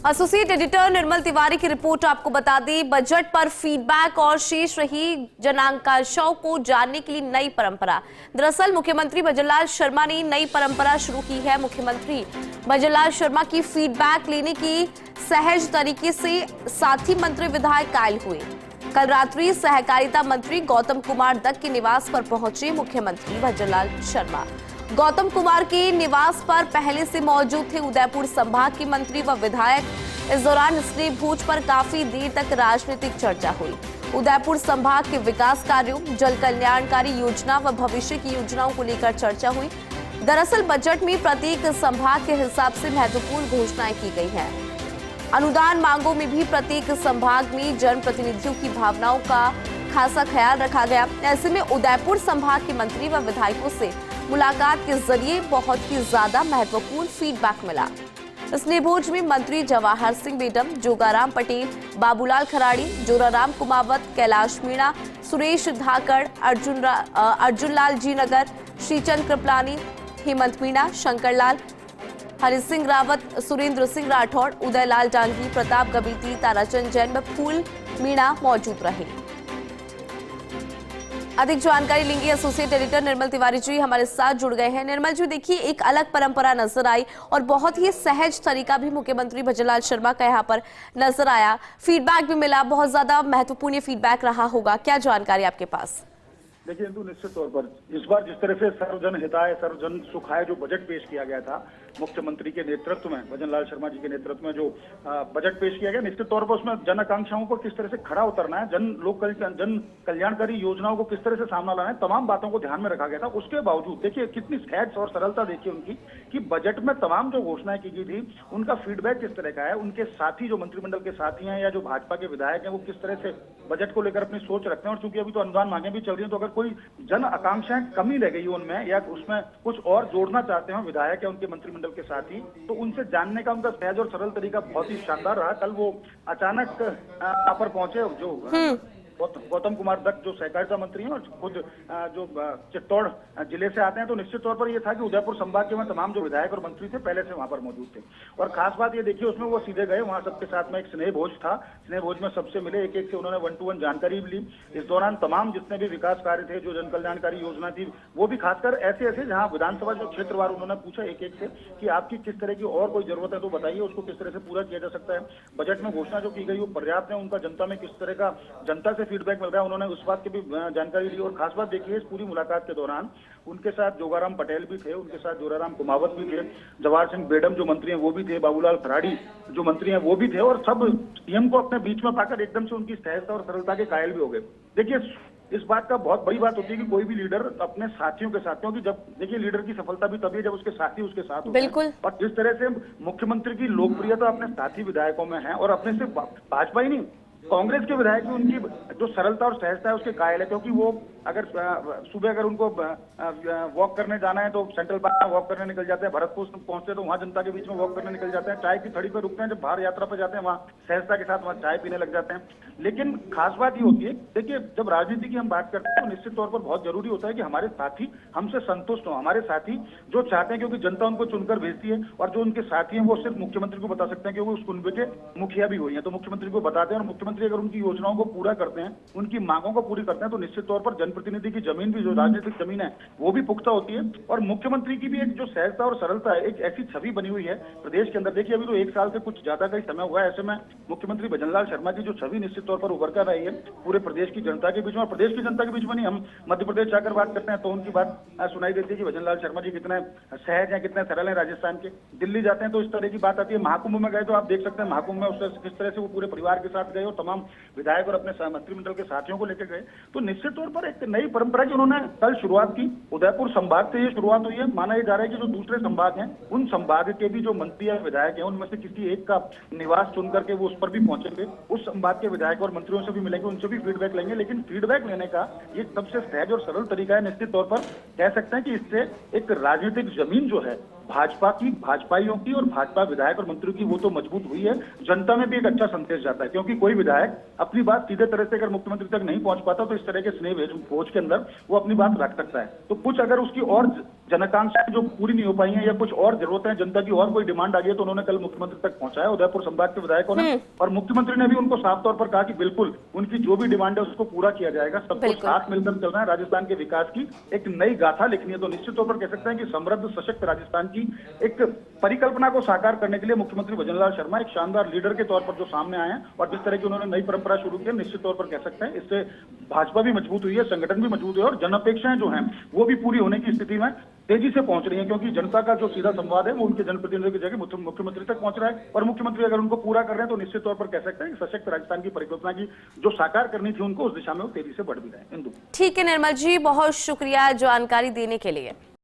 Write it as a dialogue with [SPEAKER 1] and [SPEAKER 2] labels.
[SPEAKER 1] Associate editor निर्मल तिवारी की report आपको बता दी। बजट पर फीडबैक और शेष रही जनाकांक्षाओं को जानने के लिए नई परंपरा। दरअसल मुख्यमंत्री भजनलाल शर्मा ने नई परंपरा शुरू की है। मुख्यमंत्री भजनलाल शर्मा की फीडबैक लेने की सहज तरीके से साथी मंत्री विधायक कायल हुए। कल रात्रि सहकारिता मंत्री गौतम कुमार दत्त के निवास पर पहुंचे मुख्यमंत्री भजनलाल शर्मा। गौतम कुमार के निवास पर पहले से मौजूद थे उदयपुर संभाग के मंत्री व विधायक। इस दौरान स्नेह भोज पर काफी देर तक राजनीतिक चर्चा हुई। उदयपुर संभाग के विकास कार्यों, जल कल्याणकारी योजना व भविष्य की योजनाओं को लेकर चर्चा हुई। दरअसल बजट में प्रत्येक संभाग के हिसाब से महत्वपूर्ण घोषणाएं की गई हैं। अनुदान मांगों में भी प्रत्येक संभाग में जनप्रतिनिधियों की भावनाओं का खासा ख्याल रखा गया। ऐसे में उदयपुर संभाग के मंत्री व विधायकों से मुलाकात के जरिए बहुत ही ज्यादा महत्वपूर्ण फीडबैक मिला। स्नेह भोज में मंत्री जवाहर सिंह बेडम, जोगाराम पटेल, बाबूलाल खराड़ी, जोराराम कुमावत, कैलाश मीणा, सुरेश धाकड़, अर्जुन लाल जी नगर, श्रीचंद कृपलानी, हेमंत मीणा, शंकर लाल, हरि सिंह रावत, सुरेंद्र सिंह राठौड़, उदय लाल डांगी, प्रताप गबीती, ताराचंद जैन व फूल मीणा मौजूद रहे। अधिक जानकारी लेंगे। एसोसिएट एडिटर निर्मल तिवारी जी हमारे साथ जुड़ गए हैं। निर्मल जी, देखिए एक अलग परंपरा नजर आई और बहुत ही सहज तरीका भी मुख्यमंत्री भजनलाल शर्मा का यहाँ पर नजर आया। फीडबैक भी मिला, बहुत ज्यादा महत्वपूर्ण फीडबैक रहा होगा। क्या जानकारी आपके पास?
[SPEAKER 2] देखिए हिंदू, निश्चित तौर पर इस बार जिस तरह से सर्वजन हिताय सर्वजन सुखाय जो बजट पेश किया गया था मुख्यमंत्री के नेतृत्व में, भजनलाल शर्मा जी के नेतृत्व में जो बजट पेश किया गया, निश्चित तौर पर उसमें जन आकांक्षाओं को किस तरह से खड़ा उतरना है, जन कल्याणकारी योजनाओं को किस तरह से सामना लाना है, तमाम बातों को ध्यान में रखा गया था। उसके बावजूद देखिए कितनी सहज और सरलता देखिए उनकी कि बजट में तमाम जो घोषणाएं की गई थी उनका फीडबैक किस तरह का है। उनके साथी जो मंत्रिमंडल के साथी हैं या जो भाजपा के विधायक हैं वो किस तरह से बजट को लेकर अपनी सोच रखते हैं। और चूंकि अभी तो अनुदान मांगे भी चल रही है, तो अगर कोई जन आकांक्षाएं कमी रह गई उनमें या उसमें कुछ और जोड़ना चाहते हैं विधायक या उनके मंत्रिमंडल के साथी, तो उनसे जानने का उनका सहज और सरल तरीका बहुत ही शानदार रहा। कल वो अचानक यहाँ पर पहुंचे जो गौतम कुमार दत्त जो सहकारिता मंत्री हैं और खुद जो चित्तौड़ जिले से आते हैं, तो निश्चित तौर पर यह था कि उदयपुर संभाग के तमाम जो विधायक और मंत्री थे पहले से वहां पर मौजूद थे। और खास बात ये देखिए उसमें वो सीधे गए, वहां सबके साथ में एक स्नेह भोज था। स्नेह भोज में सबसे मिले, एक एक से उन्होंने 1-to-1 जानकारी भी ली। इस दौरान तमाम जितने भी विकास कार्य थे, जो जन कल्याणकारी योजना थी, वो भी खासकर ऐसे ऐसे जहाँ विधानसभा जो क्षेत्रवार उन्होंने पूछा एक एक से कि आपकी किस तरह की और कोई जरूरत है तो बताइए, उसको किस तरह से पूरा किया जा सकता है। बजट में घोषणा जो की गई वो पर्याप्त है, उनका जनता में किस तरह का जनता से फीडबैक मिल रहा है, उन्होंने उस बात की भी जानकारी ली। और खास बात देखिए इस पूरी मुलाकात के दौरान उनके साथ जोगाराम पटेल भी थे, उनके साथ जोराराम कुमावत भी थे, जवाहर सिंह बेडम जो मंत्री हैं वो भी थे, बाबूलाल खराड़ी जो मंत्री हैं वो भी थे। और सब सीएम को अपने बीच में पाकर एकदम से उनकी सहजता और सरलता के कायल भी हो गए। देखिए इस बात का बहुत बड़ी बात होती है कि कोई भी लीडर अपने साथियों के साथ, क्योंकि जब देखिए लीडर की सफलता भी तभी है जब उसके साथी उसके साथ होते हैं। और जिस तरह से मुख्यमंत्री की लोकप्रियता अपने साथी विधायकों में है और अपने से भाजपा ही नहीं कांग्रेस के विधायक भी उनकी जो सरलता और सहजता है उसके कायल है। क्योंकि वो अगर सुबह अगर उनको वॉक करने जाना है तो सेंट्रल पार्क में वॉक करने निकल जाते हैं, भरतपुर पहुंचते तो वहां जनता के बीच में वॉक करने निकल जाते हैं, चाय की थड़ी पर रुकते हैं, जब बाहर यात्रा पर जाते हैं वहां सहजता के साथ वहां चाय पीने लग जाते हैं। लेकिन खास बात ये होती है, देखिए जब राजनीति की हम बात करते हैं तो निश्चित तौर पर बहुत जरूरी होता है कि हमारे साथी हमसे संतुष्ट हो, हमारे साथी जो चाहते हैं, क्योंकि जनता उनको चुनकर भेजती है और जो उनके साथी हैं वो सिर्फ मुख्यमंत्री को बता सकते हैं क्योंकि उस कुनबे के मुखिया भी हुई है, तो मुख्यमंत्री को बताते हैं। और मुख्यमंत्री अगर उनकी योजनाओं को पूरा करते हैं, उनकी मांगों को पूरी करते हैं, तो निश्चित तौर पर जनप्रतिनिधि की जमीन भी, जो राजनीतिक जमीन है वो भी पुख्ता होती है। और मुख्यमंत्री की भी एक जो सहजता और सरलता है, एक ऐसी छवि बनी हुई है प्रदेश के अंदर। देखिए अभी तो 1 साल से कुछ ज्यादा का ही समय हुआ है, ऐसे में मुख्यमंत्री भजनलाल शर्मा की जो छवि निश्चित तौर पर उभर कर रही है पूरे प्रदेश की जनता के बीच में। और प्रदेश की जनता के बीच में नहीं, हम मध्य प्रदेश जाकर बात करते हैं तो उनकी बात सुनाई देती है कि भजनलाल शर्मा जी कितने सहज हैं, कितने सरल हैं राजस्थान के। दिल्ली जाते हैं तो इस तरह की बात आती है। महाकुंभ में गए तो आप देख सकते हैं महाकुंभ में उससे किस तरह से वो पूरे परिवार के साथ गए और तमाम विधायक और अपने मंत्रिमंडल के साथियों को लेकर गए। तो निश्चित तौर पर एक नई परंपरा की उन्होंने कल शुरुआत की। उदयपुर संभाग से ये शुरुआत हुई है। माना यह जा रहा है कि जो दूसरे संभाग हैं उन संभाग के भी जो मंत्री या विधायक हैं उनमें से किसी एक का निवास चुन करके वो उस पर भी पहुंचेंगे, उस संभाग के विधायक और मंत्रियों से भी मिलेंगे, उनसे भी फीडबैक लेंगे। लेकिन फीडबैक लेने का ये सबसे सहज और सरल तरीका है। निश्चित तौर पर कह सकते हैं कि इससे एक राजनीतिक जमीन जो है भाजपा की, भाजपाइयों की और भाजपा विधायक और मंत्रियों की वो तो मजबूत हुई है, जनता में भी एक अच्छा संदेश जाता है। क्योंकि कोई विधायक अपनी बात सीधे तरह से अगर मुख्यमंत्री तक नहीं पहुंच पाता तो इस तरह के स्नेह भोज के अंदर वो अपनी बात रख सकता है। तो कुछ अगर उसकी और जनकांक्षाएं जो पूरी नहीं हो पाई हैं या कुछ और जरूरतें जनता की और कोई डिमांड आ गई है तो उन्होंने कल मुख्यमंत्री तक पहुंचाया उदयपुर संभाग के विधायकों ने, और मुख्यमंत्री ने भी उनको साफ तौर पर कहा कि बिल्कुल उनकी जो भी डिमांड है उसको पूरा किया जाएगा। सबको साथ मिलकर चलना है, राजस्थान के विकास की एक नई गाथा लिखनी है। तो निश्चित तौर पर कह सकते हैं कि समृद्ध सशक्त राजस्थान की एक परिकल्पना को साकार करने के लिए मुख्यमंत्री भजनलाल शर्मा एक शानदार लीडर के तौर पर जो सामने आए हैं और जिस तरह की उन्होंने नई परंपरा शुरू की है, निश्चित तौर पर कह सकते हैं इससे भाजपा भी मजबूत हुई है, संगठन भी मजबूत हुआ है और जन अपेक्षाएं जो हैं वो भी पूरी होने की स्थिति में तेजी से पहुंच रही है। क्योंकि जनता का जो सीधा संवाद है वो उनके जनप्रतिनिधियों की जगह मुख्यमंत्री तक पहुंच रहा है और मुख्यमंत्री अगर उनको पूरा कर रहे हैं तो निश्चित तौर पर कह सकते हैं कि सशक्त राजस्थान की परिकल्पना की जो साकार करनी थी उनको उस दिशा में वो तेजी से बढ़ भी रहे हैं। इंदु,
[SPEAKER 1] ठीक है निर्मल जी, बहुत शुक्रिया जानकारी देने के लिए।